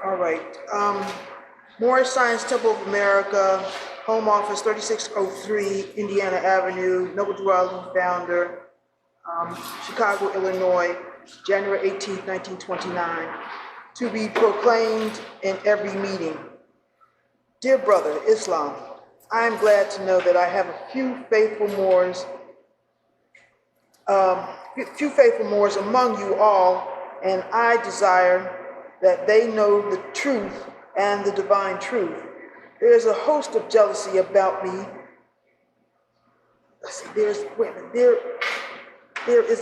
All right. Moorish Science Temple of America, Home Office, 3603 Indiana Avenue, Noble Dwelling, founder, Chicago, Illinois, January 18th, 1929. To be proclaimed in every meeting. Dear brother, Islam, I am glad to know that I have a few faithful Moors among you all, and I desire that they know the truth and the divine truth. There is a host of jealousy about me. There is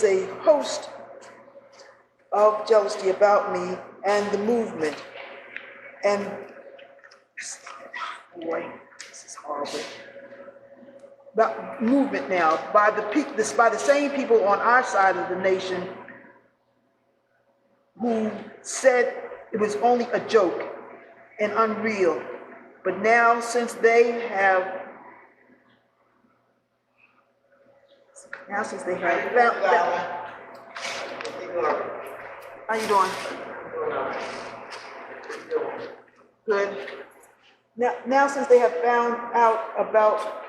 a host of jealousy about me and the movement. And boy, this is horrible. About movement now by the same people on our side of the nation who said it was only a joke and unreal. But now, since they have found, how you doing? Good. Now since they have found out about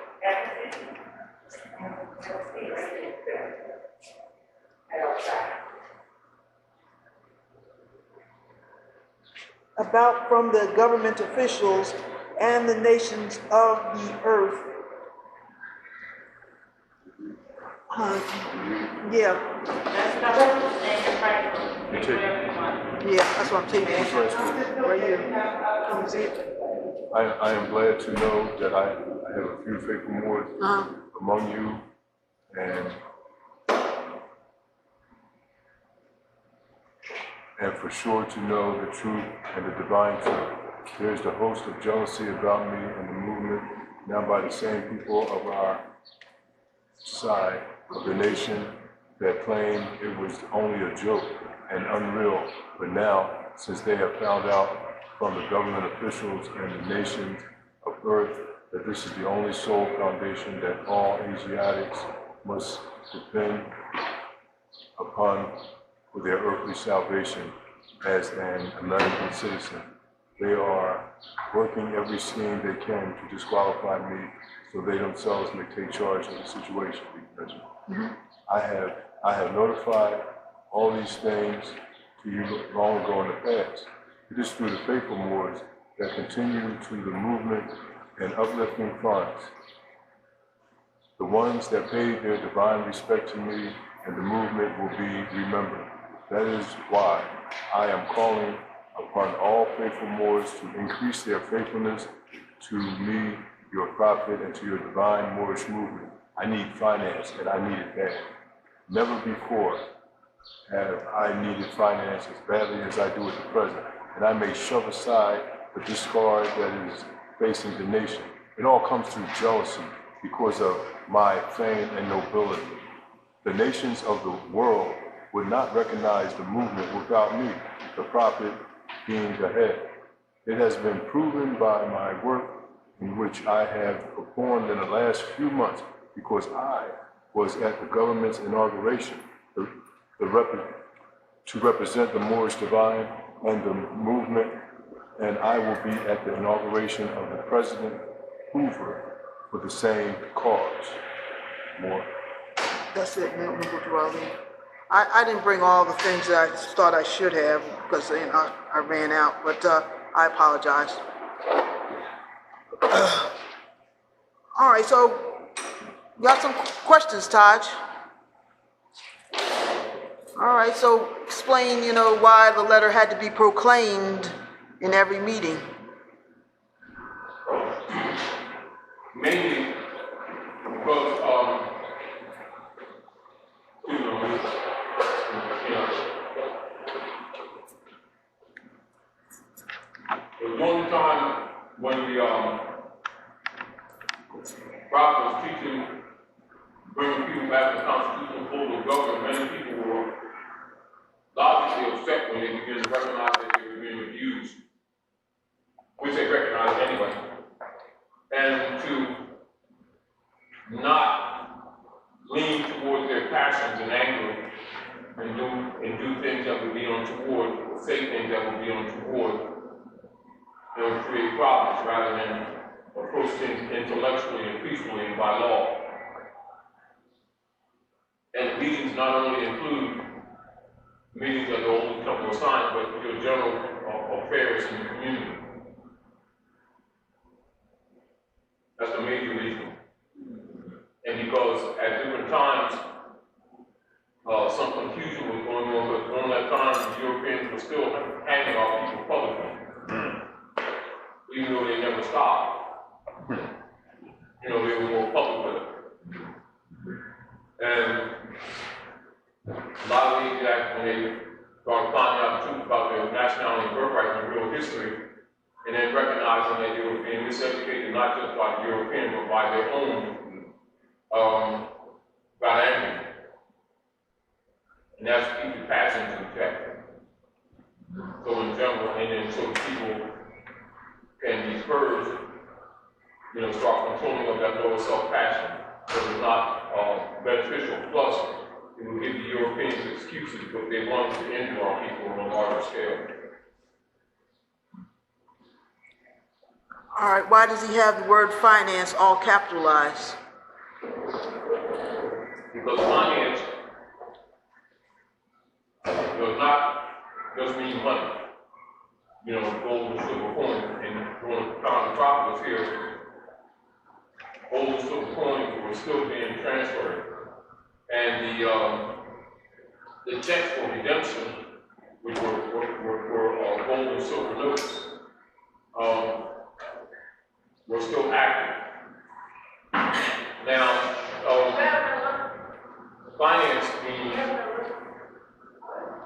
from the government officials and the nations of the earth. Yeah. Yeah, that's what I'm taking. Right here. Can you see it? I am glad to know that I have a few faithful Moors among you, and for sure to know the truth and the divine truth. There is the host of jealousy about me and the movement, now by the same people of our side of the nation that claim it was only a joke and unreal, but now, since they have found out from the government officials and the nations of earth that this is the only sole foundation that all Asiatics must depend upon for their earthly salvation as an American citizen. They are working every scheme they can to disqualify me so they themselves may take charge of the situation. I have notified all these things to you long ago in the past. It is through the faithful Moors that continue to the movement and uplifting funds, the ones that paid their divine respect to me and the movement will be remembered. That is why I am calling upon all faithful Moors to increase their faithfulness to me, your prophet, and to your divine Moorish movement. I need finance, and I need it bad. Never before have I needed finance as badly as I do at the present, and I may shove aside the discard that is facing the nation. It all comes through jealousy because of my fame and nobility. The nations of the world would not recognize the movement without me, the prophet being the head. It has been proven by my work in which I have performed in the last few months because I was at the government's inauguration to represent the Moorish divine and the movement, and I will be at the inauguration of the President Hoover for the same cause. More. That's it, Noble Dwelling. I didn't bring all the things that I thought I should have because I ran out, but I apologize. All right, so got some questions, Taj. All right, so explain, why the letter had to be proclaimed in every meeting. Mainly because there was one time when the prophet was teaching, bringing people back to the constitutional form of government. Many people were logically upset when they began to recognize that they were being abused, which they recognized anyway, and to not lean towards their passions and anger would be untoward, or say things that would be untoward, and would create problems rather than approach things intellectually and peacefully and by law. And meetings not only include meetings that the Holy Temple assigned, but your general affairs in the community. That's the major reason. And because at different times, some confusion was going on, but during that time, the Europeans were still hanging our people publicly, even though they never stopped. You know, they were more public with it. And a lot of these acts, when they started finding out the truth about their nationality and birthright and real history, and then recognizing that they were being miseducated not just by the Europeans, but by their own, got angry. And that's keep the passions in check. So in general, and then so people can be purged, you know, start controlling of that lower self-passion. So it's not beneficial. Plus, it will give the Europeans excuses, but they want to injure our people on a larger scale. All right, why does he have the word finance all capitalized? Because finance does not just mean money. You know, gold and silver coin, and during the time the prophet was here, gold and silver coins were still being transferred. And the checks for redemption, which were gold and silver notes, were still active. Now, finance means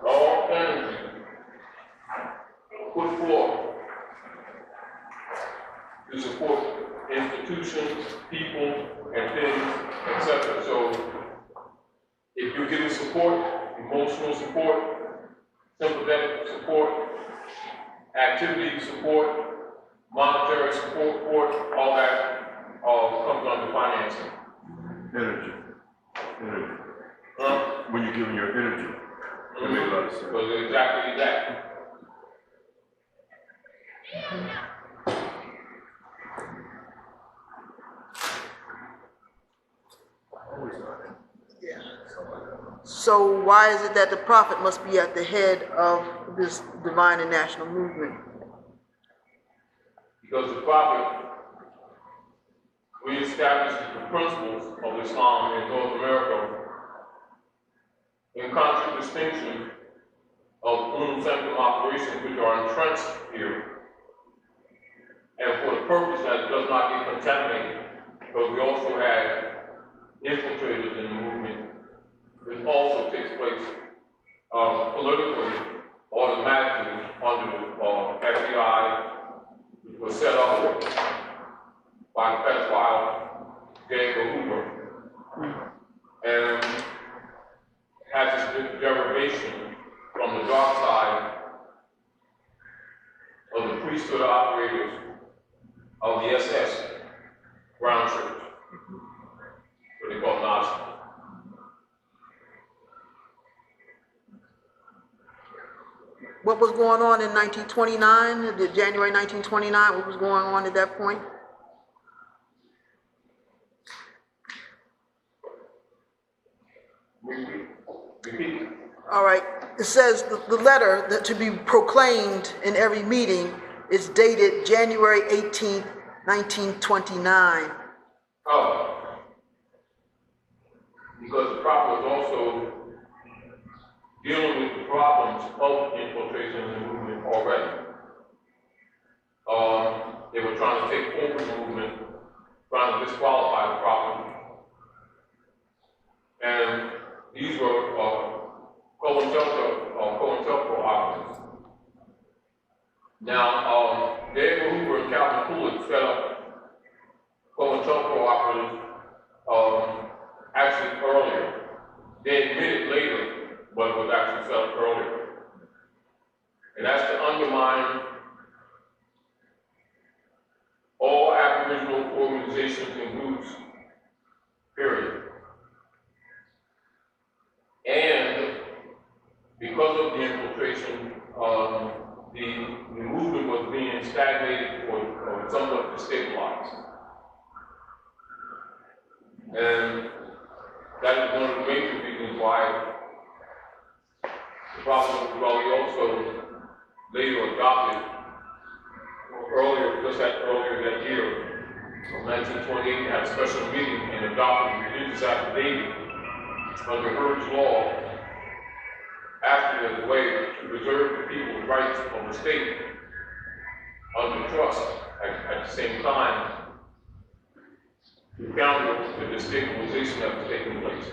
all energy put forth to support institutions, people, and things, etc. So, if you're giving support, emotional support, sympathetic support, activity support, monetary support, all that comes under financing. Energy. When you're giving your energy. So it's exactly that. Yeah. So why is it that the prophet must be at the head of this divine and national movement? Because the prophet reestablishes the principles of Islam in North America in contradistinction of sanctum operations which are entrenched here, and for the purpose that it does not get contaminated, because we also had infiltrators in the movement, which also takes place politically, automatically under the FBI, which was set up by the pedophile J. Hoover, and has this derivation from the dark side of the priesthood operators of the SS, Brown Church, what they call Nagi. What was going on in 1929, January 1929, what was going on at that point? Repeat. All right, it says the letter that to be proclaimed in every meeting is dated January 18th, 1929. Oh, because the prophet was also dealing with the problems of infiltration in the movement already. They were trying to take over the movement, trying to disqualify the prophet. And these were COINTELPRO operatives. Now, David Hoover and Calvin Coolidge set up COINTELPRO operatives actually earlier. They admitted later, but it was actually set up earlier. And that's to undermine all Aboriginal organizations and groups, period. And because of the infiltration, the movement was being stagnated or somewhat destabilized. And that is one of the major reasons why the Prophet of Raleigh also later adopted, earlier that year, of 1928, had a special meeting and adopted the religious affidavit under Herb's law, acting as a way to preserve the people's rights of the state under trust. At the same time, to counter the destabilization that was taking place.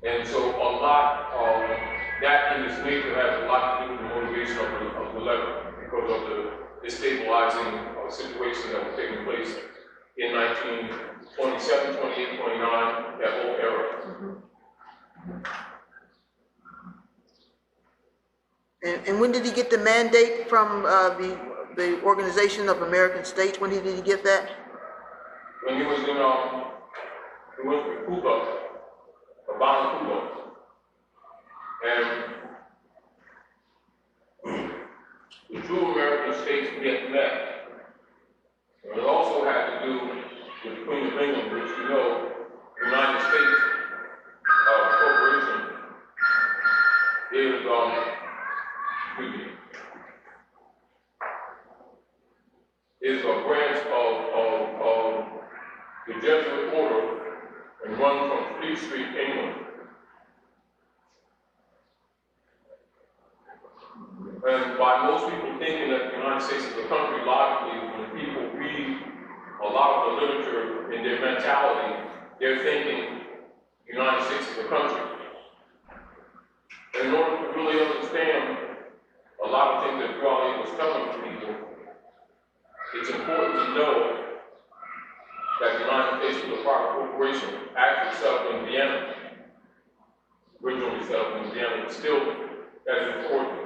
And so a lot of that in its nature has a lot to do with the motivation of the letter, because of the destabilizing situation that was taking place in 1927, 28, 29, that whole era. And when did he get the mandate from the Organization of American States? When did he get that? When he was in Cuba, Havana, Cuba, and the two American states met. And it also had to do with the Queen of England, which you know, the United States Corporation is a branch of the Jesuit order and run from Fleet Street, England. And by most people thinking that the United States is a country, logically, when people read a lot of the literature in their mentality, they're thinking the United States is a country. And in order to really understand a lot of things that Raleigh was telling people, it's important to know that the United States was a private corporation, actually set up in Vienna, originally set up in Vienna, but still as important.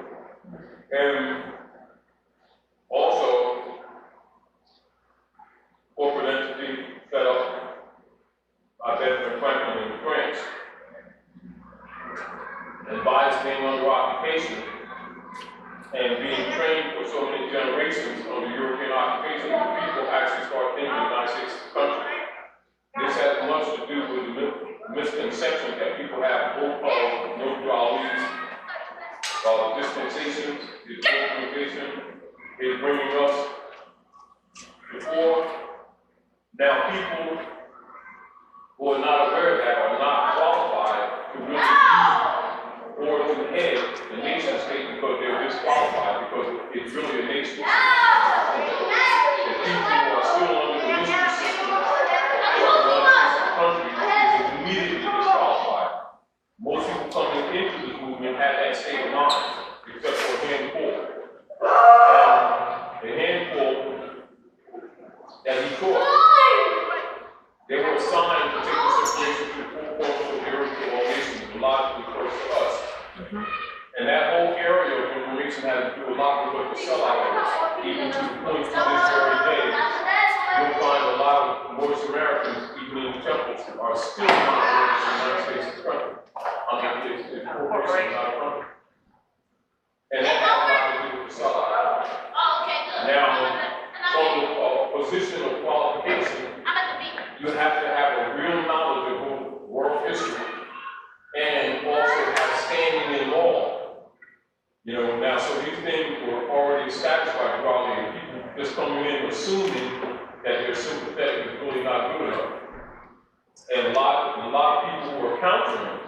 And also, corporate entity set up by Benjamin Franklin in France. And by its being under occupation and being trained for so many generations under European occupation, the people actually start thinking the United States is a country. This has much to do with the misconception that people have both of no Raleigh's dispensations, his organization is bringing us before. Now, people who are not aware of that are not qualified to really or to head the nation state because they're disqualified, because it's really a nation. The people who are still under the mystery system of the country is immediately disqualified. Most people coming into this movement had that state of mind, except for a handful. The handful that he taught, they were assigned to take this information to the four corners of the earth to all nations, logically close to us. And that whole area of information had to do a lot with what the sellout was, even to the point to this very day. You'll find a lot of Moorish Americans, even in the temples, are still not aware of the United States country. It's a corporation, not a country. And that has a lot to do with the sellout. Now, from the position of qualification, you have to have a real knowledge of both world history and also have standing in law. You know, now, so these things were already established by Raleigh, and people just coming in assuming that they're sympathetic is really not good enough. And a lot of people who are countering,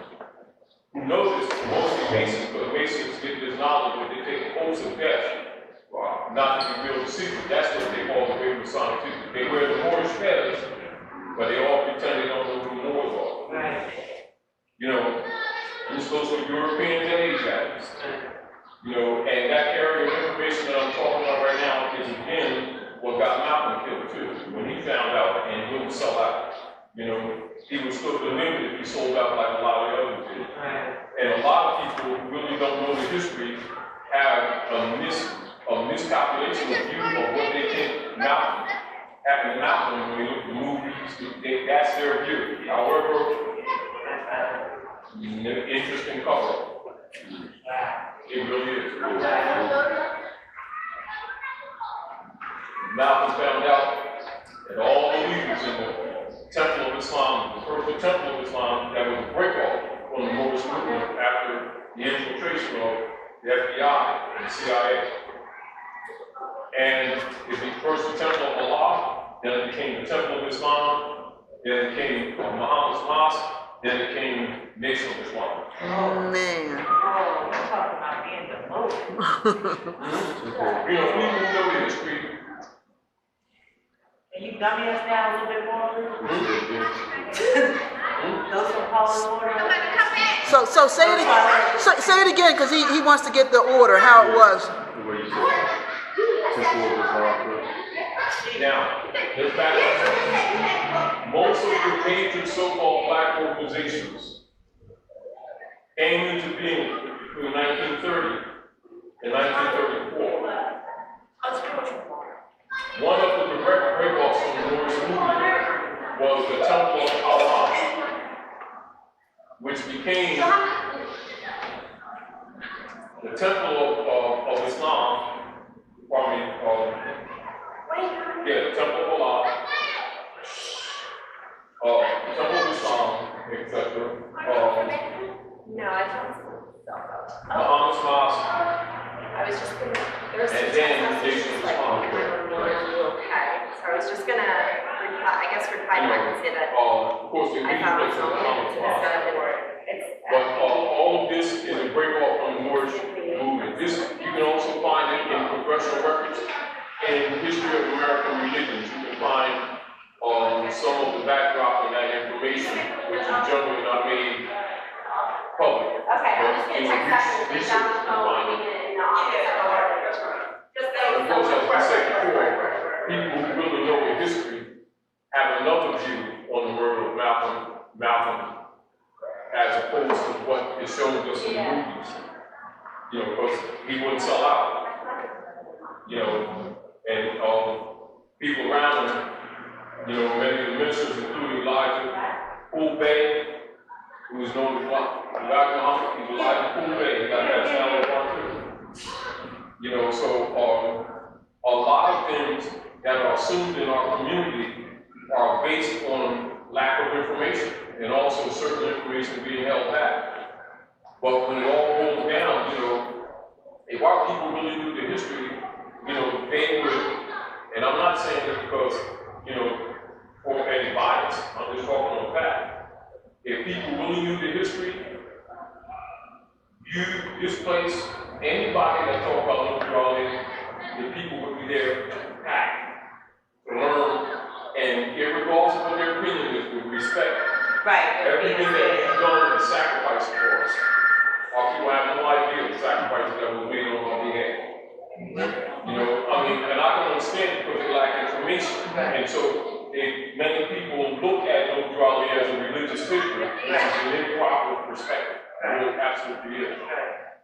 who know this, mostly Masons, because Masons get this knowledge that they take oaths of death, not to reveal the secret. That's what they call the way of Masonic secret. They wear the Moorish feathers, but they all pretend they don't know who the Moors are. Right. You know, this goes for Europeans and Asians. You know, and that area of information that I'm talking about right now is again what got Malcolm killed too. When he found out and he wouldn't sell out, you know, he would still believe it if he sold out like a lot of the others did. And a lot of people who really don't know the history have a miscalculation of view of what they think Malcolm happened to Malcolm when they look at the movies. That's their view. However, interesting cover. It really is. Malcolm found out that all the leaders in the Temple of Islam, the purple Temple of Islam, that was a break-off from the Moorish movement after the infiltration of the FBI and the CIA. And it became first the Temple of Allah, then it became the Temple of Islam, then it became Muhammad's Mosque, then it became Nation of Islam. Man. Oh, we're talking about being devoted. You know, people know the history. Can you dummy us down a little bit more? Those from Paul's order. So say it again. Say it again, because he wants to get the order, how it was. The way you said it. Temple of Islam first. Now, there's background. Most of the major so-called black organizations came into being between 1930 and 1934. One of the direct break-offs from the Moorish movement was the Temple of Allah, which became the Temple of Islam. The Temple of Allah, the Temple of Islam, etc. No, I don't. Muhammad's Mosque, I was just gonna, there was some and text then messages Nation of like, Islam. are you okay? So I was just gonna reply, I guess reply back and say that Of course, the I thought it was replacement of only Muhammad's to Mosque. decide or it's. But all of this is a break-off from the Moorish movement. This, you can also find it in congressional records and in the history of American religions. You can find some of the backdrop in that information, which is generally not made public. Okay, I'm just gonna text back and put down the phone, leaving it in the office or whatever. Just so. Of course, as I said before, people who really know the history have another view on the murder of Malcolm, as opposed to what is shown us in the movies. You know, because he wouldn't sell out. You know, and people around him, you know, many of the ministers, including Elijah Bay, who was known as Elijah Muhammad, he was Elijah Bay, he got that sound on too. You know, so a lot of things that are assumed in our community are based on lack of information and also certain information being held back. But when it all boils down, you know, if our people really knew the history, you know, they would, and I'm not saying this because, you know, for any bias, I'm just talking on fact. If people really knew the history, you, this place, anybody that talk about North Raleigh, the people would be there to act, to learn, and regardless of what their opinion is, with respect. Right. Everything that you've done is sacrifice for us. Our people have no idea the sacrifices that were made on our behalf. You know, I mean, and I can understand because they lack information. And so many people look at North Raleigh as a religious figure, which is an improper perspective. It absolutely is.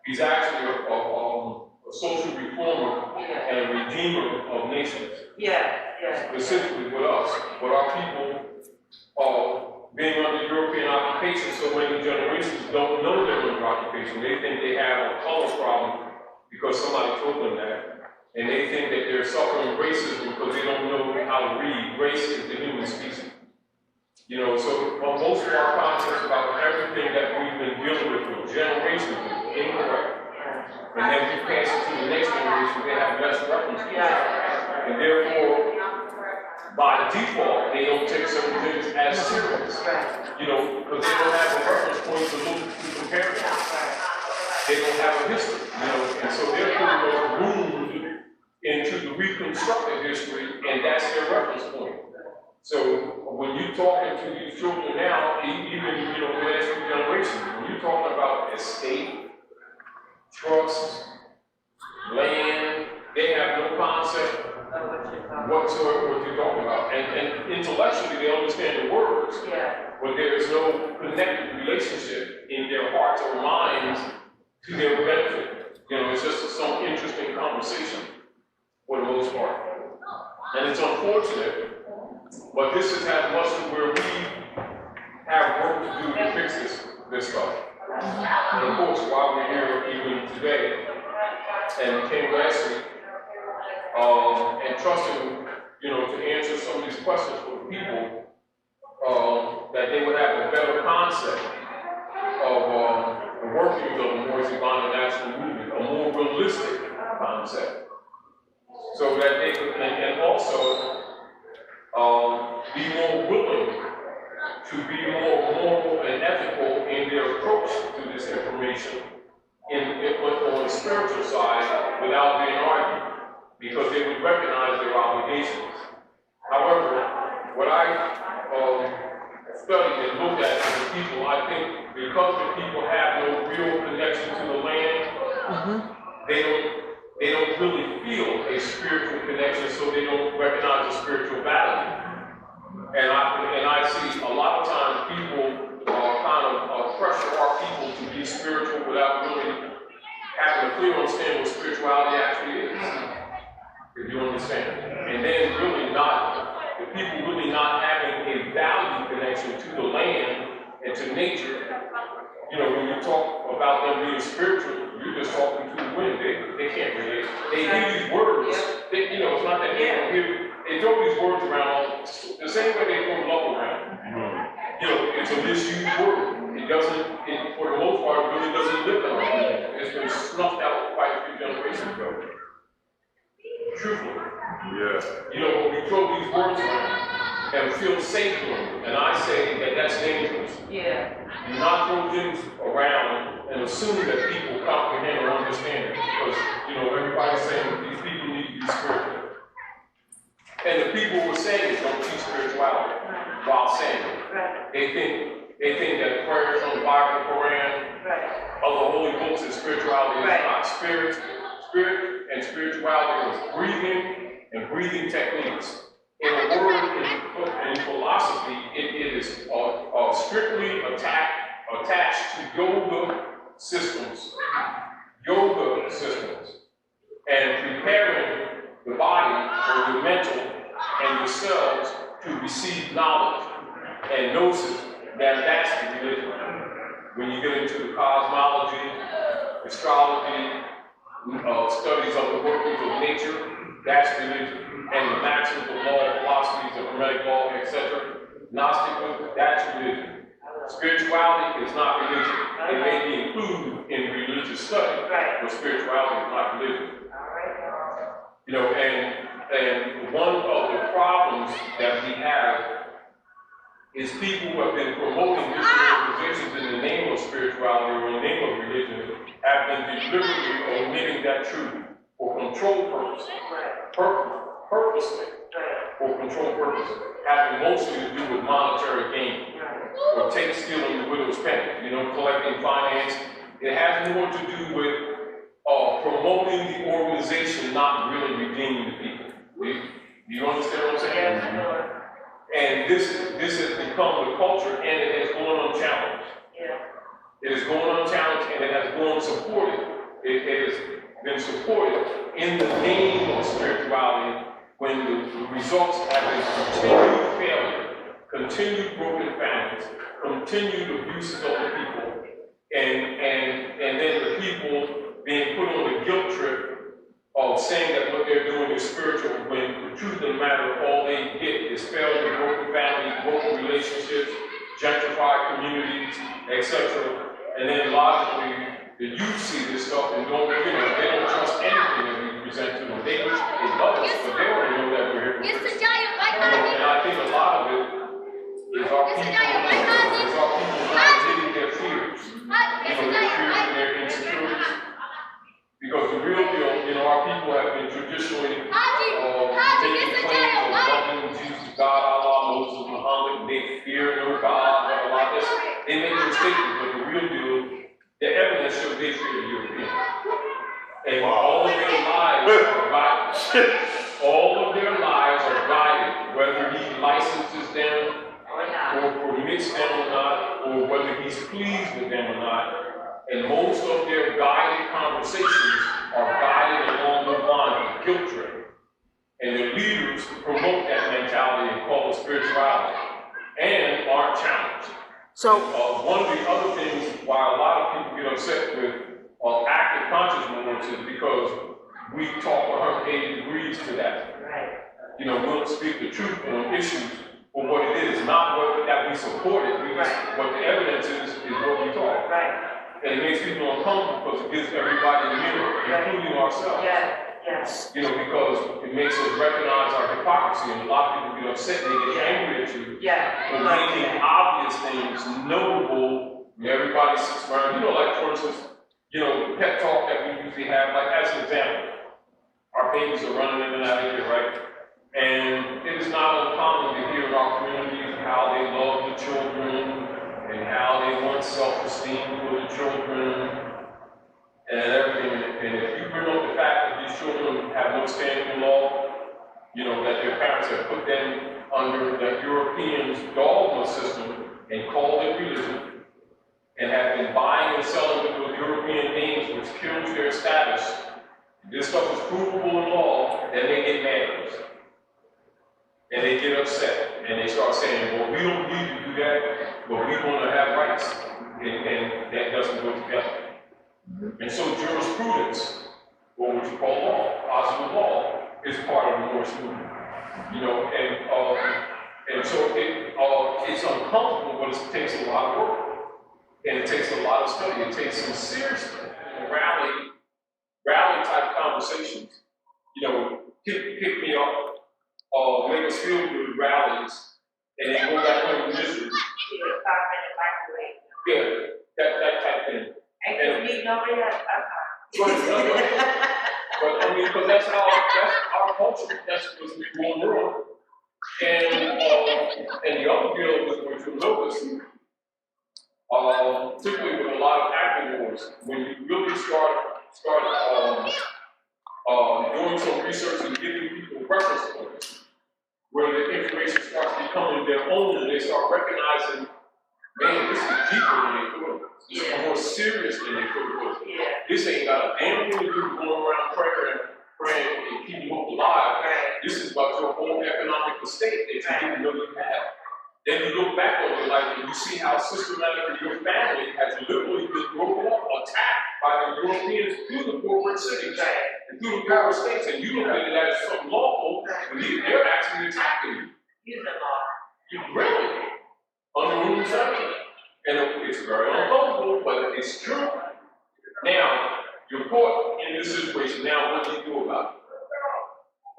He's actually a social reformer and a redeemer of nations. Specifically with us. But our people being under European occupation, so many generations don't know they're under occupation. They think they have a color problem because somebody told them that. And they think that they're suffering racism because they don't know how to read. Race is the human species. You know, so most of our concepts about everything that we've been dealing with for generations is incorrect. And then we pass it to the next generation, they have less reference to it. And therefore, by default, they don't take certain things as serious. You know, because they don't have a reference point to look to compare it. They don't have a history, you know, and so therefore they're groomed into the reconstructed history, and that's their reference point. So when you're talking to these children now, even, you know, the last few generations, when you're talking about estate, trust, land, they have no concept whatsoever what you're talking about. And intellectually, they understand the words, but there is no connected relationship in their hearts or minds to their benefit. You know, it's just some interesting conversation for the most part. And it's unfortunate, but this has had much of where we have work to do to fix this stuff. And of course, while we're here even today, and came last week, and trusting, to answer some of these questions for the people, that they would have a better concept of the workings of the Moorish national movement, a more realistic concept, so that they could, and also be more willing to be more moral and ethical in their approach to this information on the spiritual side without being argued, because they would recognize their obligations. However, what I studied and looked at the people, I think because the people have no real connection to the land, they don't really feel a spiritual connection, so they don't recognize the spiritual value. And I see a lot of times people kind of pressure our people to be spiritual without really having a clear understanding what spirituality actually is, if you understand. And then really the people really not having a value connection to the land and to nature. When you talk about them being spiritual, you're just talking to the wind. They can't relate. They hear these words. It's not that they don't hear. They throw these words around the same way they throw love around. It's a misused word. It doesn't, for the most part, really doesn't live in our community. It's been snuffed out quite a few generations ago. Truthfully. Yeah. When we throw these words around and feel safe doing them, and I say that that's dangerous. Yeah. Do not throw things around and assume that people comprehend or understand it, because everybody's saying these people need to be spiritual. And the people who are saying it don't teach spirituality while saying it. Right. They think that prayers from the Bible, the Quran, other holy books, and spirituality is not. Spirit and spirituality is breathing techniques. In a word, in philosophy, it is strictly attached to yoga systems, and preparing the body or the mental and yourselves to receive knowledge and gnosis. That's the religion. When you get into the cosmology, astrology, studies of the workings of nature, that's religion. And the maxims of law, philosophies of hermetic law, etc. Gnosticism, that's religion. Spirituality is not religion. It may be included in religious study, but spirituality is not religion. And one of the problems that we have is people who have been promoting different organizations in the name of spirituality or in the name of religion have been deliberately omitting that truth for control purposes, purposely for control purposes, having mostly to do with monetary gain or stealing the widow's penny, collecting finance. It has more to do with promoting the organization, not really redeeming the people. Do you understand what I'm saying? And this has become the culture, and it has gone unchallenged. It has gone unchallenged, and it has gone supported. It has been supported in the name of spirituality when the results have been continued failure, continued broken families, continued abuses of the people, and then the people being put on the guilt trip of saying that what they're doing is spiritual, when the truth of the matter, all they get is failure, broken families, broken relationships, gentrified communities, etc. And then logically, the youth see this stuff and they don't trust anything that we present to them. They love us, but they already know that we're here. And I think a lot of it is our people not admitting their fears. Their fears and their insecurities. Because the real deal, our people have been traditionally making claims of loving Jesus, God, Allah, Moses, Muhammad. They fear no God, blah, blah, blah. They make those statements, but the real deal, the evidence shows they fear the European. And all of their lives are guided. All of their lives are guided, whether he licenses them or permits them or not, or whether he's pleased with them or not. And most of their guided conversations are guided along the line of guilt trip. And their leaders promote that mentality and call it spirituality, and aren't challenged. So, One of the other things why a lot of people get upset with active conscious movements is because we talk 180 degrees to that. Right. You know, we'll speak the truth on issues for what it is, not what that we support it. We just, what the evidence is what we talk. Right. And it makes people uncomfortable because it gives everybody a mirror, including ourselves. Yes. You know, because it makes us recognize our hypocrisy, and a lot of people get upset, they get angry at you for making obvious things notable. Everybody sits around, you know, like for instance, you know, the pep talk that we usually have, like as an example, our babies are running in and out of here, right? And it is not uncommon to hear in our communities how they love the children and how they want self-esteem for the children and everything. And if you bring up the fact that these children have no standing in law, you know, that their parents have put them under the Europeans' dogma system and called it religion, and have been buying and selling with those European names which kills their status, this stuff is provable in law, then they get mad at us. And they get upset, and they start saying, well, we don't need to do that, but we want to have rights, and that doesn't go together. And so jurisprudence, or what you call law, positive law, is part of the Moorish movement. You know, and so it's uncomfortable, but it takes a lot of work. And it takes a lot of study. It takes some serious rally type conversations. You know, pick me up, make us feel good rallies, and then go back home to misery. Yeah, that type thing. Ain't this meeting over yet? But I mean, because that's our culture, that's what's going on. And the other deal with what you'll notice, particularly with a lot of acting wars, when you really start doing some research and giving people reference points, where the information starts becoming their own, and they start recognizing, man, this is deeper than they thought. This is more serious than they thought. This ain't got a damn thing to do with going around praying and keeping hope alive. This is about your whole economic estate that you didn't know you had. Then you look back over your life and you see how systematically your family has literally been broken up, attacked by the Europeans through the corporate cities and through the power states, and you look at it as something lawful, but they're actually attacking you. Use the law. You really under rule sanction. And it's very uncomfortable, but it's true. Now, you're caught in this situation. Now, what do you do about it?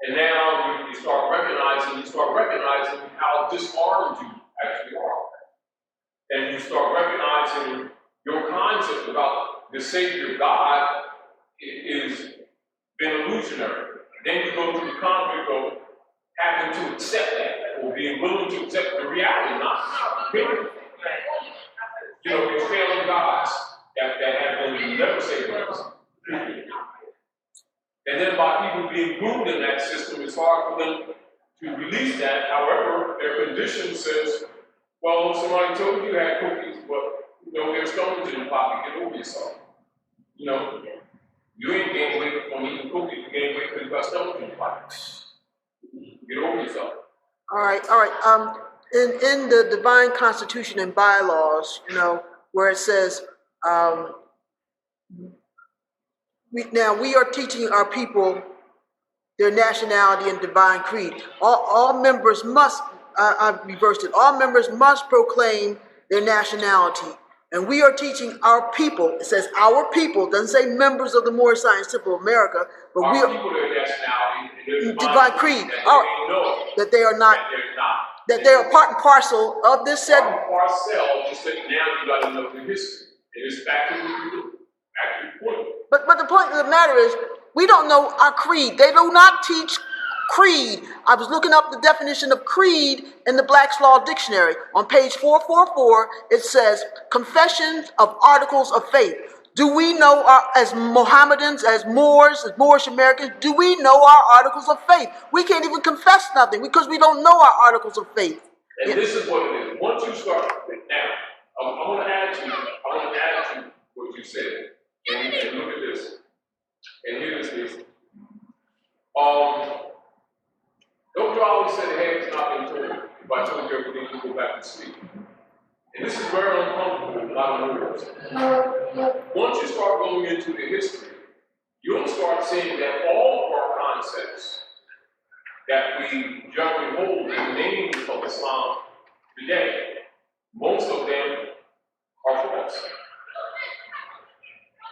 And now you start recognizing how disarmed you actually are. And you start recognizing your concept about the Savior God is been illusionary. Then you go through the conflict of having to accept that, or being willing to accept the reality, not period. You know, these failing gods that have been never saved us. And then by people being moved in that system, it's hard for them to release that. However, their condition says, well, somebody told you had cookies, but you know, there's stones in your pocket, get over yourself. You know, you ain't gained weight from eating cookies, you gained weight because you got stones in your pocket. Get over yourself. all right. In the divine constitution and bylaws, you know, where it says, we are teaching our people their nationality and divine creed. All members must, I've reversed it, all members must proclaim their nationality. And we are teaching our people, it says our people, doesn't say members of the Moorish Science Temple of America, but our we are, people, their nationality, and their divine creed, that they know that they are part and parcel of this said. Part of ourselves, just that now you got to know the history. And it's back to what you do. Back to the point. But the point of the matter is, we don't know our creed. They do not teach creed. I was looking up the definition of creed in the Black's Law Dictionary. On page 444, it says, confessions of articles of faith. Do we know, as Mohammedans, as Moors, as Moorish Americans, do we know our articles of faith? We can't even confess nothing because we don't know our articles of faith. And this is what it is. Once you start, now, I want to add to what you said. And look at this. And here this is. Don't you always say, hey, it's not been told. If I told you everything, you go back and sleep. and this is very uncomfortable with a lot of Moors. Once you start going into the history, you'll start seeing that all of our concepts that we generally hold in the name of Islam today, most of them are false.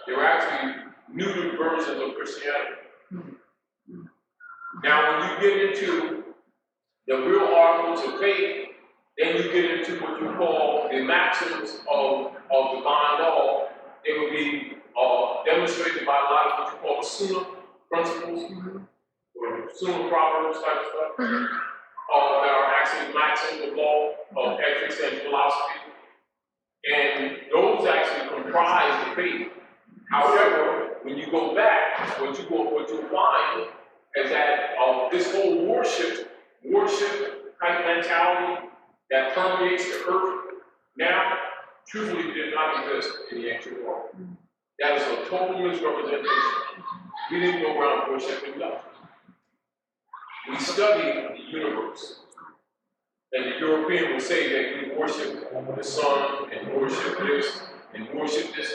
They're actually neutered versions of Christianity. Now, when you get into the real articles of faith, then you get into what you call the maxims of divine law. It would be demonstrated by a lot of what you call the Sunnah principles, or Sunnah proverbs type stuff, that are actually maxims of law, of ethics and philosophy. And those actually comprise the faith. However, when you go back, what you'll find is that this whole worship kind of mentality that permeates the earth now truthfully did not exist in the ancient world. That is a total misrepresentation. We didn't go around worshiping nothing. We studied the universe. And the European would say that we worship the sun and worship this and worship this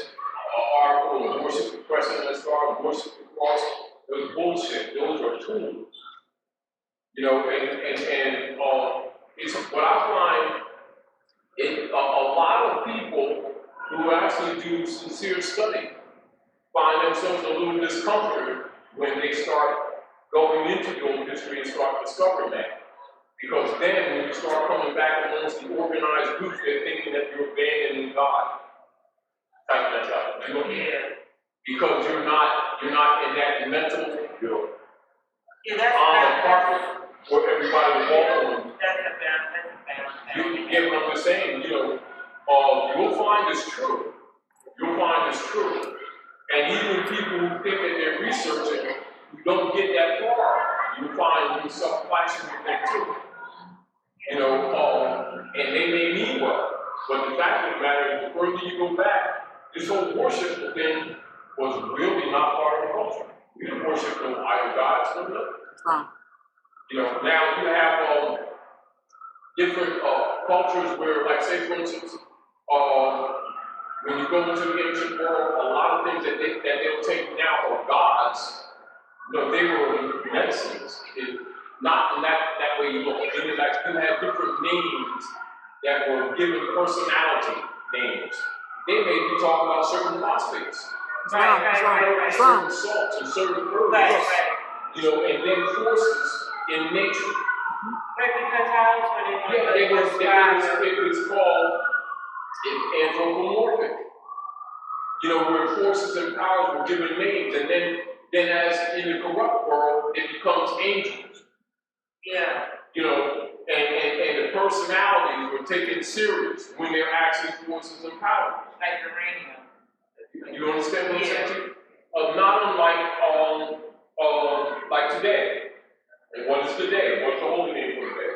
article and worship the crescent and the star and worship the cross. It was bullshit. Those are tools. You know, it's what I find a lot of people who actually do sincere study find themselves a little discomforted when they start going into the old history and start discovering that. Because then when you start coming back amongst the organized groups, they're thinking that you're abandoning God. Type mentality. Yeah. Because you're not in that mental Yeah, that's apartment where everybody walks on. that's a bad. You get what I'm just saying, you'll find this true. You'll find this true. And even people who think that they're researching, who don't get that far, you find themselves flashing with that too. And they may mean well. But the fact of the matter is, the further you go back, this whole worship thing was really not part of the culture. We didn't worship no idol gods, no nothing. Now you have different cultures where, like, say for instance, when you go into the ancient world, a lot of things that they'll take now are gods. They were medicines. Not in that way you look. Meaning like you have different names that were given personality names. They may be talking about certain phosphates, Right. certain salts and certain herbs, and then forces in nature. Right, because how else would It was called anthropomorphic. Where forces and powers were given names, and then as in the corrupt world, it becomes angels. Yeah. And the personalities were taken serious when they're actually forces and powers. Like uranium. You understand what I'm saying to you? Not unlike like today. And what is today? What's the holy name for today?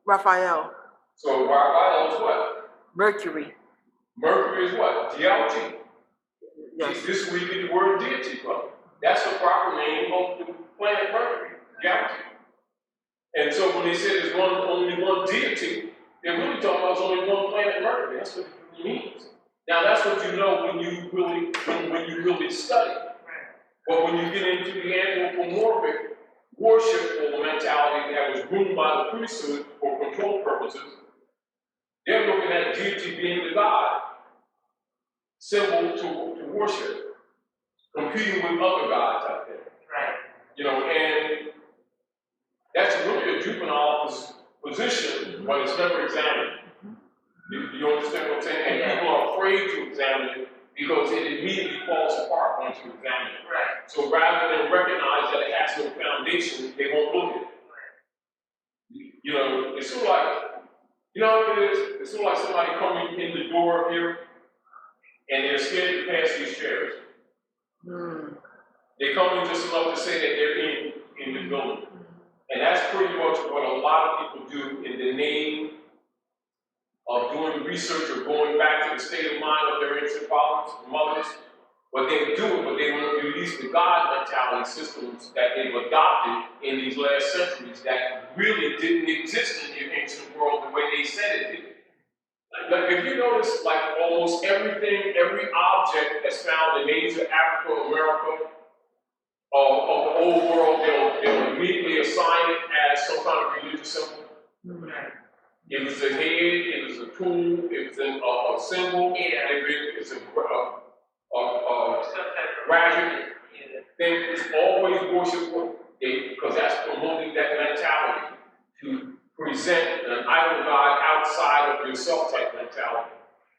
Raphael. So Raphael is what? Mercury. Mercury is what? Deity. Yes. This is where you get the word deity from. That's the proper name of the planet Mercury. Deity. And so when they say there's only one deity, they're really talking about there's only one planet Mercury. That's what it means. Now that's what you know when you really study. But when you get into the anthropomorphic worshipful mentality that was ruled by the priesthood for control purposes, they're looking at deity being the God, symbol to worship, competing with other gods out there. Right. And that's really a juvenile position, but it's never examined. You understand what I'm saying? And people are afraid to examine it because it immediately falls apart once you examine it. Right. So rather than recognize that it has no foundation, they won't look at it. It's sort of like, what it is? It's sort of like somebody coming in the door here and they're scared to pass these chairs. They come in just enough to say that they're in the building. And that's pretty much what a lot of people do in the name of doing research or going back to the state of mind of their ancient fathers and mothers. But they do it, but they won't release the God mentality systems that they've adopted in these last centuries that really didn't exist in the ancient world the way they said it did. Like, if you notice, like, almost everything, every object that's found in Asia, Africa, America, of the old world, they'll immediately assign it as some kind of religious symbol. If it's a head, if it's a tool, if it's a symbol, if it's a graduate, then it's always worshipful, because that's promoting that mentality to present an idol god outside of yourself type mentality.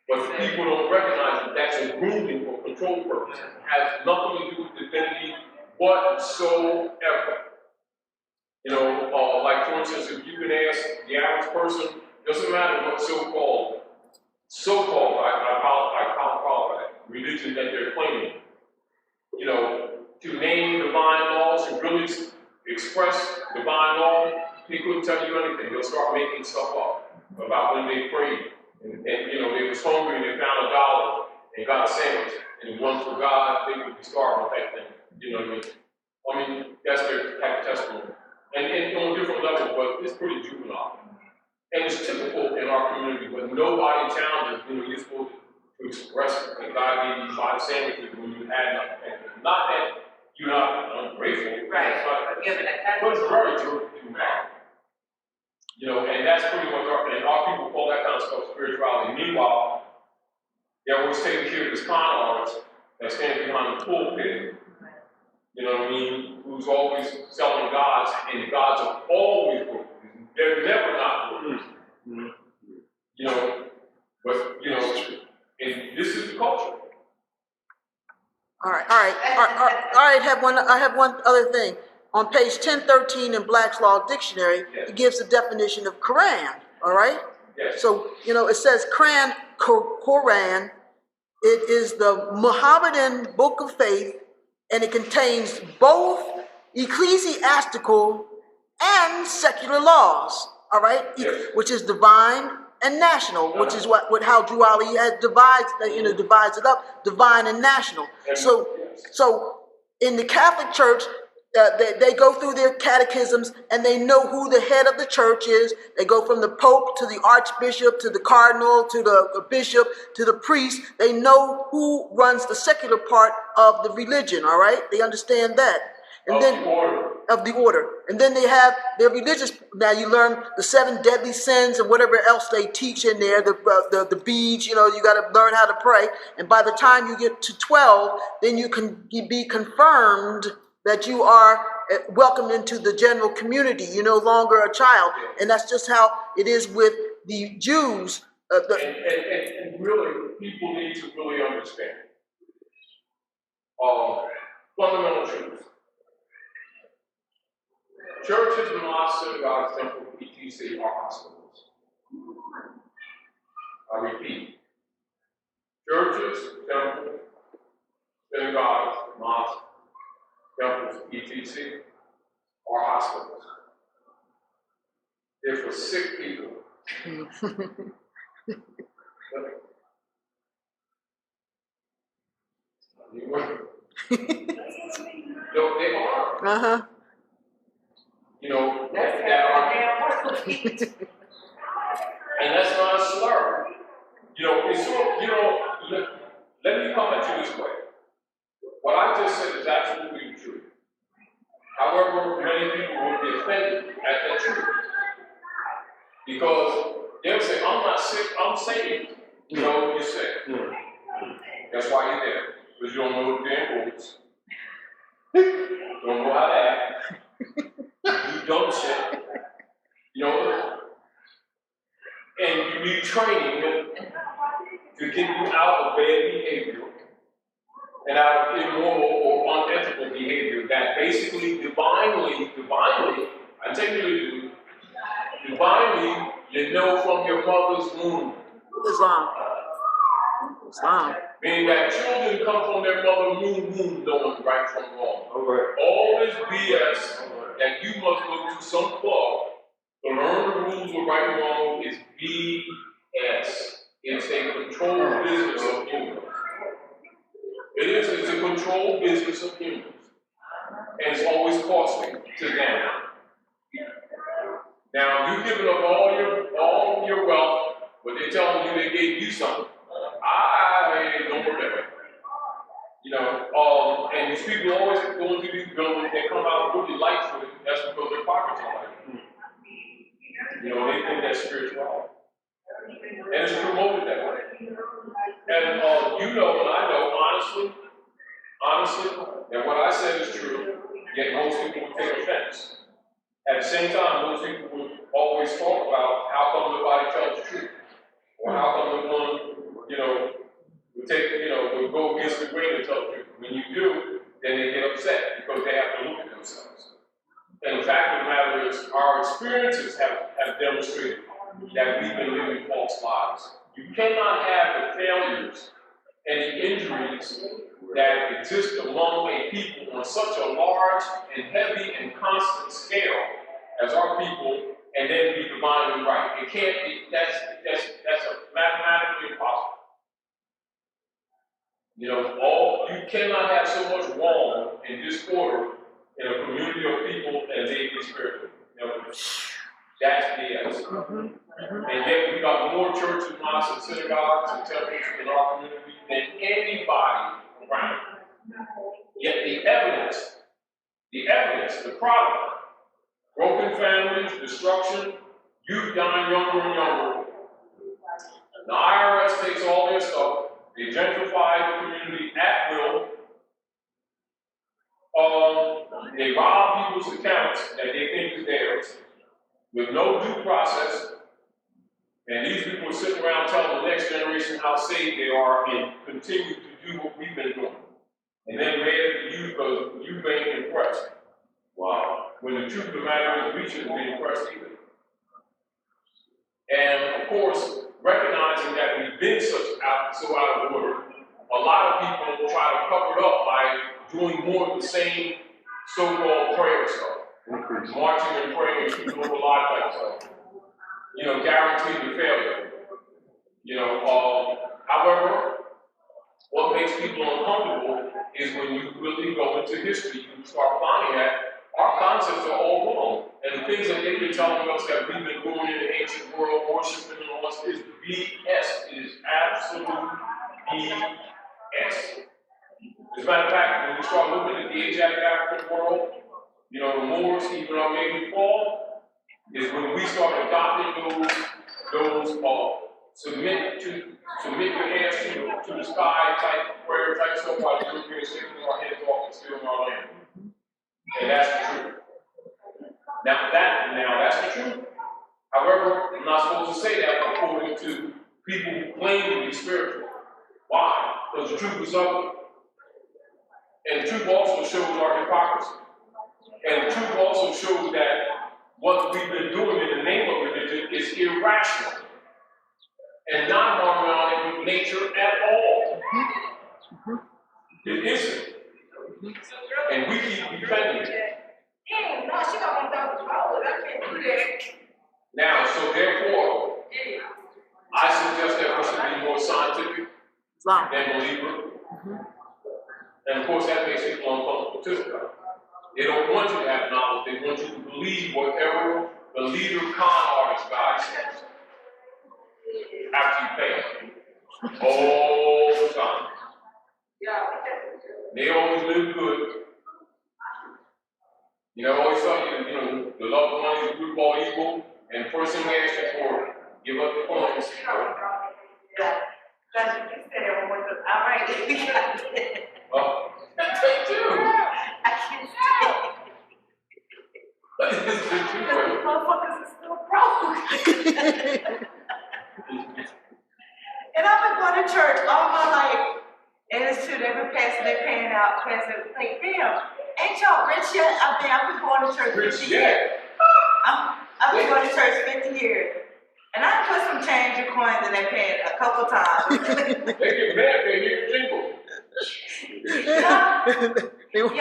But people don't recognize that that's a grooming for control purposes. It has nothing to do with divinity whatsoever. You know, like for instance, if you can ask the average person, doesn't matter what so-called, I qualify religion that they're claiming, you know, to name divine laws and really express divine law, they couldn't tell you anything. They'll start making stuff up about when they prayed. And you know, they was hungry and they found $1 and got a sandwich. And one for God, they would be starving type thing. You know what I mean? That's their type of testimony. And on different levels, but it's pretty juvenile. And it's typical in our community, but nobody challenges, you know, you're supposed to express that God gave you 5 sandwiches when you had nothing. Not that you're not ungrateful. Right, but given that But it's very juvenile. You know, and that's pretty much our people call that kind of stuff spirituality. Meanwhile, they're always taking care of this con artist that's standing behind the pulpit. You know what I mean? Who's always selling gods, and the gods are always broken. They're never not broken. You know, but you know, and this is the culture. All right. I have one other thing. On page 1013 in Black's Law Dictionary, Yes. it gives the definition of Quran. All right. Yes. So you know it says Quran. It is the Muhammadan book of faith, and it contains both ecclesiastical and secular laws. All right, Yes. which is divine and national, which is what how Juali has divides it up, divine and national. So in the Catholic Church, they go through their catechisms and they know who the head of the church is. They go from the Pope to the Archbishop to the Cardinal to the Bishop to the priest. They know who runs the secular part of the religion. All right, they understand that. And then of the order, and then they have their religious. Now you learn the 7 deadly sins and whatever else they teach in there. The beads, you know, you got to learn how to pray. And by the time you get to 12, then you can be confirmed that you are welcomed into the general community. You're no longer a child, and that's just how it is with the Jews. And really, people need to really understand fundamental truths. Churches, mosques, synagogues, temples, etc. are hospitals. I repeat, churches, temples, synagogues, mosques, temples, etc. are hospitals. They're for sick people. No, they are. You know, that are, and that's not a slur. You know, it's so, you know, let me come at you this way. What I just said is absolutely true. However, many people will be offended at that truth. Because they'll say, I'm not sick, I'm saved. You know, you're sick. That's why you're there. Because you don't know the damn rules. You don't know how to act. You don't sick. You know, and you need training to get you out of bad behavior and out of immoral or unethical behavior that basically divinely, I take you to do, divinely, you know from your mother's womb. Islam. Meaning that children come from their mother's womb knowing right from wrong. All this BS that you must go to some club to learn the rules of right and wrong is BS. It's a controlled business of humans. It's a controlled business of humans. And it's always costly to them. Now, you've given up all your wealth, but they telling you they gave you something. I don't work that way. You know, and these people always go into these buildings, they come out really light with it, that's because their pockets are light. You know, they think that's spirituality. And it's promoted that way. And you know and I know, honestly, that what I said is true, yet most people would take offense. At the same time, most people would always talk about how come nobody tells the truth. Or how come the one, you know, would take, you know, would go against the grain and tell the truth. When you do, then they get upset because they have to look at themselves. And the fact of the matter is, our experiences have demonstrated that we've been living false lives. You cannot have the failures and the injuries that exist among a people on such a large and heavy and constant scale as our people, and then be divinely right. It can't be, that's mathematically impossible. You know, you cannot have so much wrong and disorder in a community of people and they be spiritual. You know, that's BS. And yet we got more churches, mosques, and synagogues and temples in our community than anybody around. Yet the evidence, the problem, broken families, destruction, youth dying younger and younger. The IRS takes all their stuff, they gentrify the community at will. They rob people's accounts that they think is theirs with no due process. And these people are sitting around telling the next generation how saved they are and continue to do what we've been doing. And then mad at the youth because youth ain't impressed. Wow. When the truth of the matter is we shouldn't be impressed either. And of course, recognizing that we've been so out of order, a lot of people try to cover it up by doing more of the same so-called prayer stuff. Marching and praying, keeping over life type stuff. You know, guaranteed to failure. You know, however, what makes people uncomfortable is when you really go into history, you start finding that our concepts are all wrong. And the things that they've been telling us that we've been doing in the ancient world, worshiping and all this, is BS. It is absolute BS. As a matter of fact, when we start looking at the Asiatic African world, you know, the Moors, even our maybe fall, is when we start adopting those submit your hands to the sky type prayer type stuff while the Europeans taking our heads off and stealing our land. And that's the truth. Now that's the truth. However, I'm not supposed to say that according to people who claim to be spiritual. Why? Because the truth is ugly. And the truth also shows our hypocrisy. And the truth also shows that what we've been doing in the name of religion is irrational and not harmonic with nature at all. It isn't. And we keep defending it. Damn, no, she got 1,000 followers. I can't do that. Now, so therefore, I suggest that we should be more scientific than believer. And of course, that makes people uncomfortable too. They don't want you to have knowledge, they want you to believe whatever the leader con artist guy says. After you pay them. All the time. They always live good. You know, I always tell you, you know, the love of money is the root of all evil, and the first thing they ask you for, give up the coins. All right. Oh, take two. I can't stay. But it's the truth. These motherfuckers are still broke. And I've been going to church all my life. And it's true, they've been paying out, like, damn, ain't y'all rich yet? I've been going to church 50 years. I've been going to church 50 years. And I put some change in coins in their pants a couple times. They get mad, they hear jingle. Y'all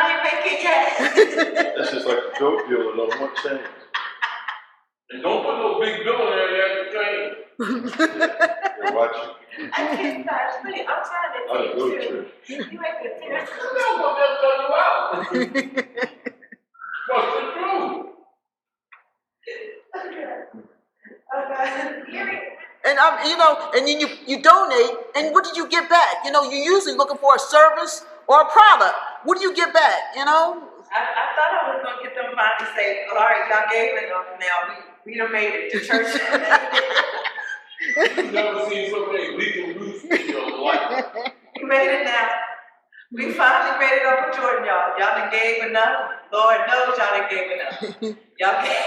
ain't make it yet. That's just like a dope dealer, no more change. And don't put no big bill in there to change. They're watching. I can't stop sleep. I'm trying to I go to teach church. you. You make a tear. You don't want them to throw you out. What's the truth? Okay. And I you know, and then you donate, and what did you get back? You know, you're usually looking for a service or a product. What do you get back? You know? I thought I was gonna get them finally to say, all right, y'all gave enough now. We done made it to church. You've never seen so many legal roofs in your life. We made it now. We finally made it up with Jordan, y'all. Y'all done gave enough. Lord knows y'all done gave enough. Y'all gave.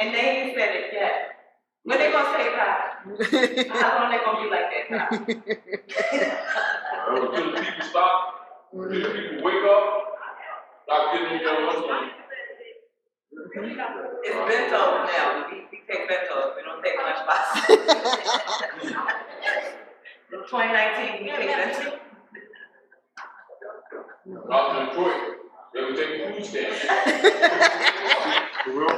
And they ain't said it yet. When they gonna say bye? How long they gonna be like that? Until the people stop, until the people wake up, stop getting them young money. It's bentos now. We take bentos. We don't take lunchboxes. In 2019, we take bentos. Out in Detroit, they were taking food stamps. For real?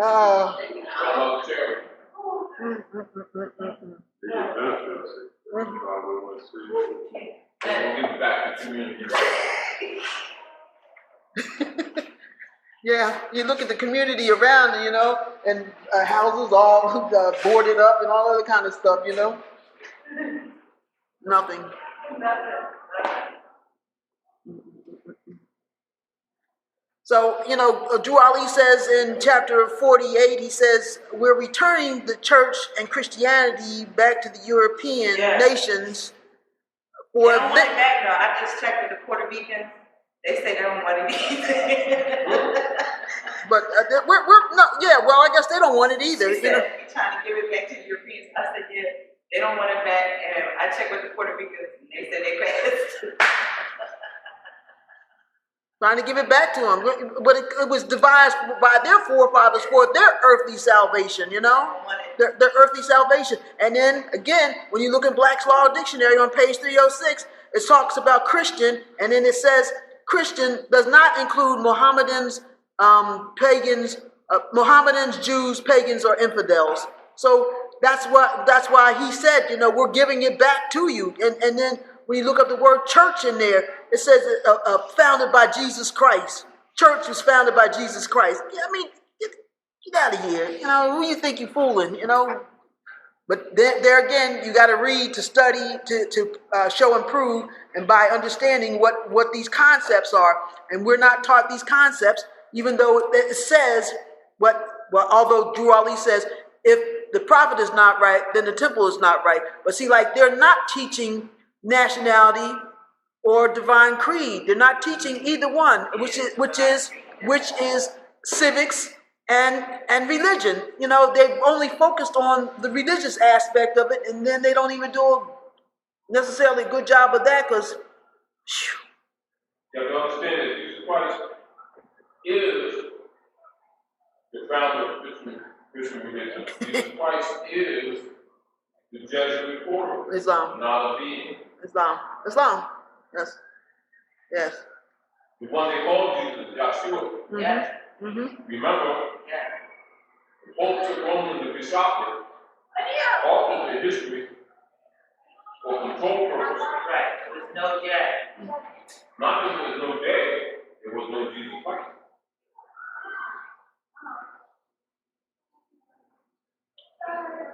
Oh. I love the charity. They get benefits. They don't give it back to the community. Yeah, you look at the community around, you know, and houses all boarded up and all other kind of stuff, you know. Nothing. So, you know, Drew Ali says in chapter 48, he says, we're returning the church and Christianity back to the European nations. They don't want it back though. I just checked with the Puerto Ricans. They say they don't want it either. But we're not, yeah, well, I guess they don't want it either. She said, we're trying to give it back to the Europeans. I said, yeah, they don't want it back. And I checked with the Puerto Ricans and they said they passed. Trying to give it back to them. But it was devised by their forefathers for their earthly salvation, you know? Their earthly salvation. And then, again, when you look in Black's Law Dictionary on page 306, it talks about Christian, and then it says Christian does not include Mohammedans, pagans, Mohammedans, Jews, pagans, or infidels. So that's why he said, you know, we're giving it back to you. And then when you look up the word church in there, it says founded by Jesus Christ. Church was founded by Jesus Christ. Yeah, I mean, get out of here. You know, who you think you're fooling, you know? But there again, you got to read, to study, to show and prove, and by understanding what these concepts are. And we're not taught these concepts, even though it says although Drew Ali says, if the prophet is not right, then the temple is not right. But see, like, they're not teaching nationality or divine creed. They're not teaching either one, which is civics and religion. You know, they've only focused on the religious aspect of it, and then they don't even do necessarily a good job of that, because You have to understand that Jesus Christ is the founder of Christian religion. Jesus Christ is the Jesuit order, Islam. not a being. Islam. Yes. The one they called Jesus, Yahshua. Yes. Mm-hmm. Remember, the Pope took Roman to be shot often in history for control purposes. Right. There's no jack. Not that there was no day, there was no Jesus Christ.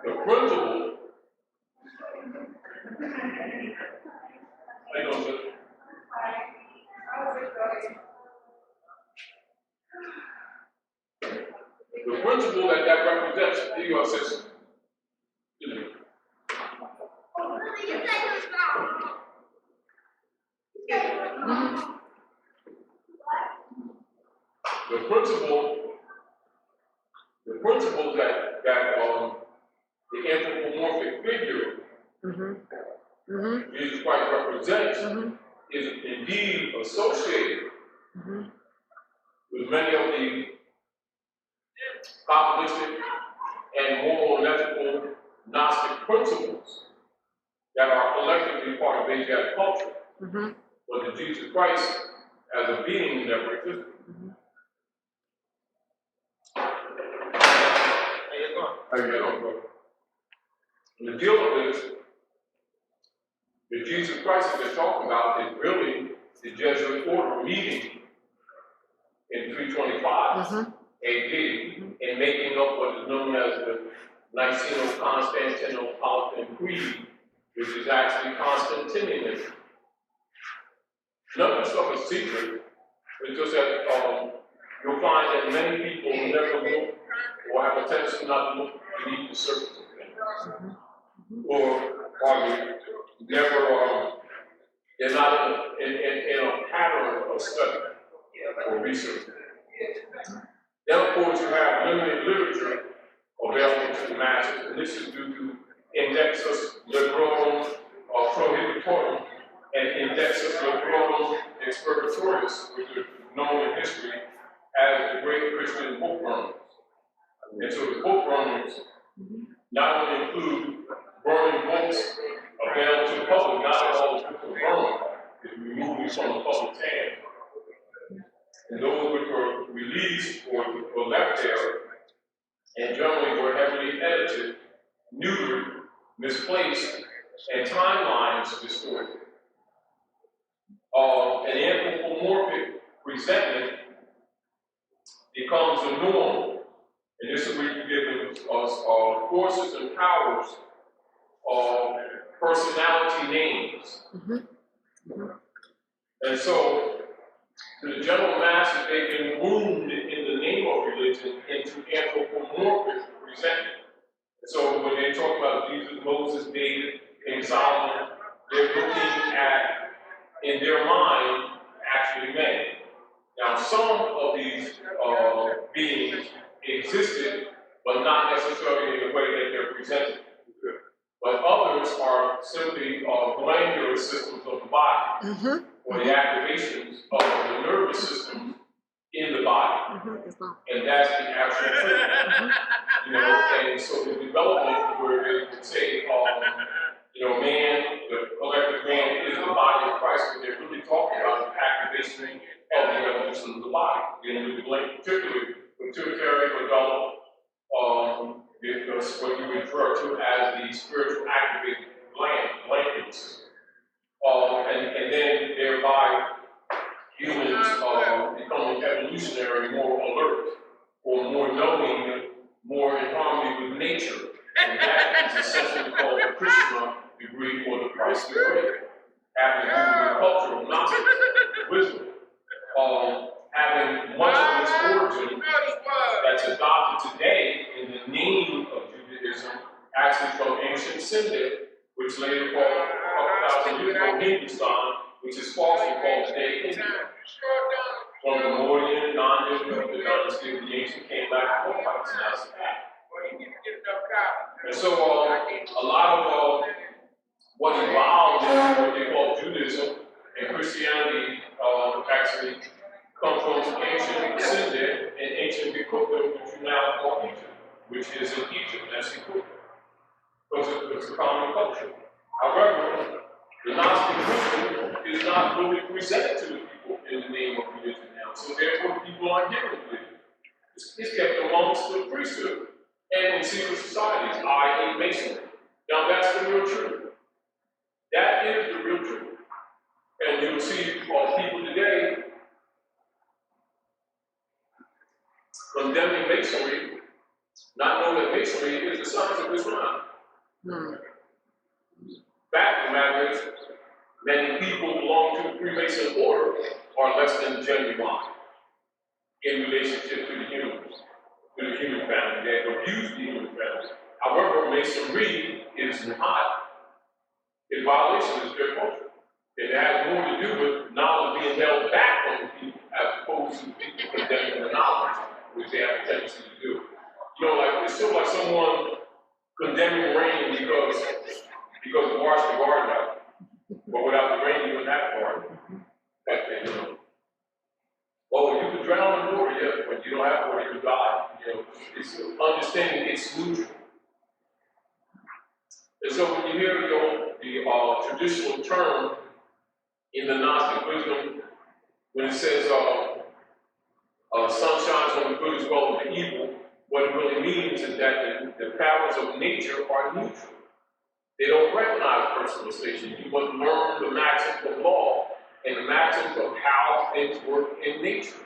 The principle, how you doing, sir? The principle that represents, here you are, sis. Excuse me. The principle that the anthropomorphic figure Jesus Christ represents is indeed associated with many of the Kabbalistic and moral and ethical Gnostic principles that are collectively part of Asiatic culture. But the Jesus Christ as a being never existed. How you doing, bro? And the deal is, The Jesus Christ that they're talking about is really the Jesuit order meeting in 325 AD and making up what is known as the Niceno-Constantinopolitan Creed, which is actually Constantinianism. None of this stuff is secret. It's just that you'll find that many people never look or have a tendency not to look beneath the surface of things. Or never, they're not in a pattern of study or research. Then, of course, you have limited literature available to the masses, and this is due to Indexus Librorum Prohibitorum and Indexus Librorum Expurgatorius, which are known in history as the great Christian bookworms. And so the bookworms not only include burning books available to the public, not all the books are burned, it's removed from the public's hand. And those which were released or left there, and generally were heavily edited, neutered, misplaced, and timelines distorted. An anthropomorphic presentment becomes the norm, and this is where you give us forces and powers of personality names. And so, to the general masses, they've been wounded in the name of religion into anthropomorphic presentment. And so, when they talk about Jesus, Moses, David, and Solomon, they're looking at, in their mind, actually men. Now, some of these beings existed, but not necessarily in the way that they're presented. But others are simply glandular systems of the body, or the activations of the nervous system in the body. And that's the actual truth. And so the development where they would say, man, the collective man is the body of Christ, but they're really talking about the activation of the evolution of the body. Particularly pituitary adult, what you refer to as the spiritual activated glands. And then thereby humans becoming evolutionary, more alert, or more knowing, more in harmony with nature. And that is essentially called the Krishna degree or the Christ degree, having to do with cultural knowledge, wisdom, having much of this origin that's adopted today in the name of Judaism, actually from ancient Sindh, which later called a couple thousand years ago Hindustan, which is falsely called today India. From the Moorish, non-Israel, the dynasty of the ancient came back to Hittites, and that's that. And so a lot of what evolved in what they call Judaism and Christianity actually come from ancient Sindh and ancient Ekuta, which you now call Egypt, which is in Egypt, that's Ekuta. Because it's a common culture. However, the Gnostic Christian is not really presented to the people in the name of religion now, so therefore people aren't given religion. It's kept amongst the priesthood and in secret societies, i.e. Masonry. Now that's the real truth. That is the real truth. And you'll see people today condemning Masonry, not knowing that Masonry is the science of Islam. Fact of the matter is, many people belong to the Freemason order are less than genuine in relationship to the humans, to the human family. They abuse the human family. However, Masonry is not in violation of their culture. It has more to do with knowledge being held back from the people as opposed to people condemning the knowledge, which they have a tendency to do. It's sort of like someone condemning rain because it washed the garden out. But without the rain, you wouldn't have a garden. Well, you could drown in water, yeah, but you don't have water, you die. It's understanding it's neutral. And so when you hear the traditional term in the Gnostic wisdom, when it says sun shines on the good as well as the evil, what it really means is that the powers of nature are neutral. They don't recognize personal mistakes. You must learn the maxims of law and the maxims of how things work in nature,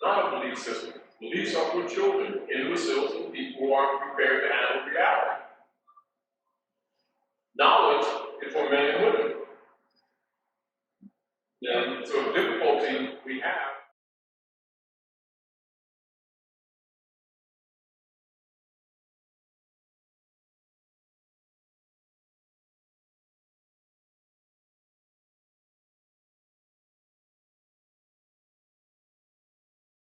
not a belief system. Beliefs are for children, imbeciles, and people who aren't prepared to handle reality. Knowledge is for men and women. And so the difficulty we have